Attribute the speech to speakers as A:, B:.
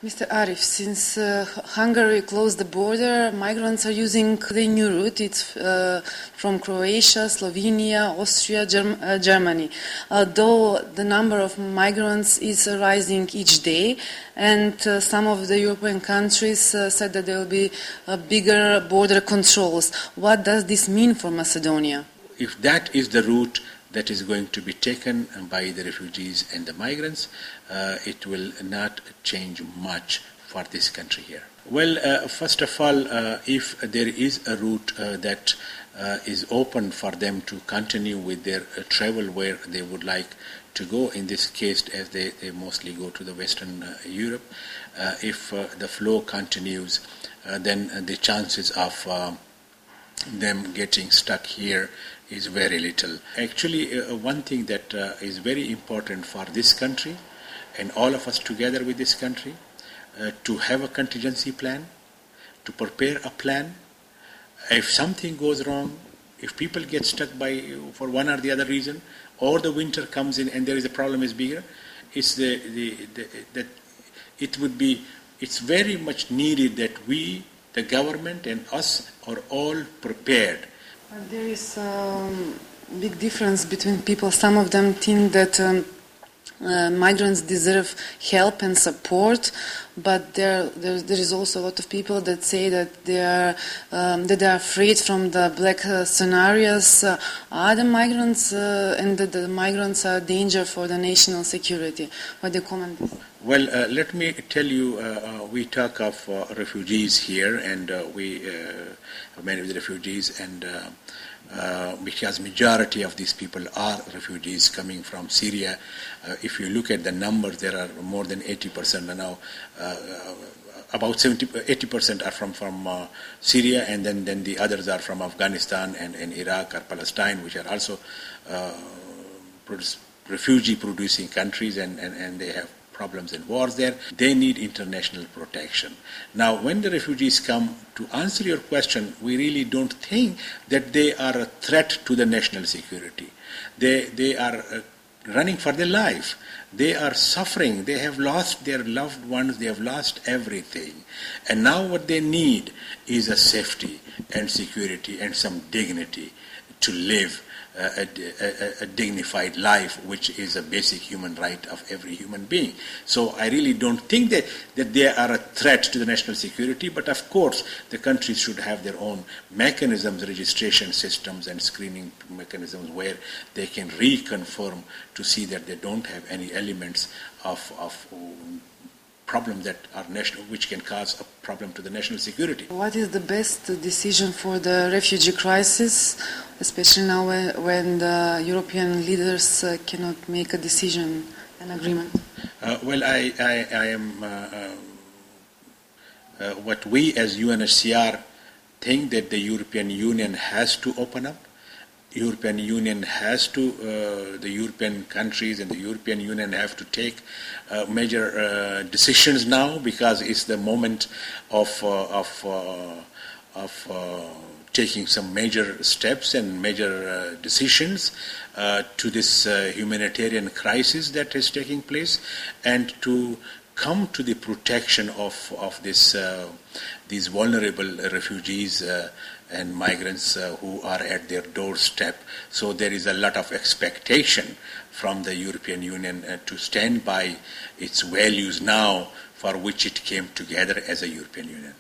A: Mr. Arif, since Hungary closed the border, migrants are using the new route. It's from Croatia, Slovenia, Austria, Germany. Though the number of migrants is rising each day, and some of the European countries said that there will be bigger border controls. What does this mean for Macedonia?
B: If that is the route that is going to be taken by the refugees and the migrants, it will not change much for this country here. Well, first of all, if there is a route that is open for them to continue with their travel where they would like to go, in this case as they mostly go to the Western Europe, if the flow continues, then the chances of them getting stuck here is very little. Actually, one thing that is very important for this country and all of us together with this country, to have a contingency plan, to prepare a plan. If something goes wrong, if people get stuck for one or the other reason, or the winter comes in and there is a problem is bigger, it's it's very much needed that we, the government and us, are all prepared.
A: There is a big difference between people. Some of them think that migrants deserve help and support, but there is also a lot of people that say that they are afraid from the black scenarios. Are the migrants and that the migrants are a danger for the national security? What do you comment on this?
B: Well, let me tell you, we talk of refugees here, and we many of the refugees, and because majority of these people are refugees coming from Syria. If you look at the numbers, there are more than 80% now. About 80% are from Syria, and then the others are from Afghanistan and Iraq or Palestine, which are also refugee-producing countries, and they have problems and wars there. They need international protection. Now, when the refugees come, to answer your question, we really don't think that they are a threat to the national security. They are running for their life. They are suffering. They have lost their loved ones. They have lost everything. And now what they need is a safety and security and some dignity to live a dignified life, which is a basic human right of every human being. So I really don't think that they are a threat to the national security, but of course the countries should have their own mechanisms, registration systems and screening mechanisms where they can reconfirm to see that they don't have any elements of problems that are national, which can cause a problem to the national security.
A: What is the best decision for the refugee crisis, especially now when the European leaders cannot make a decision, an agreement?
B: Well, I am what we as UNHCR think that the European Union has to open up. European Union has to, the European countries and the European Union have to take major decisions now, because it's the moment of taking some major steps and major decisions to this humanitarian crisis that is taking place, and to come to the protection of these vulnerable refugees and migrants who are at their doorstep. So there is a lot of expectation from the European Union to stand by its values now, for which it came together as a European Union.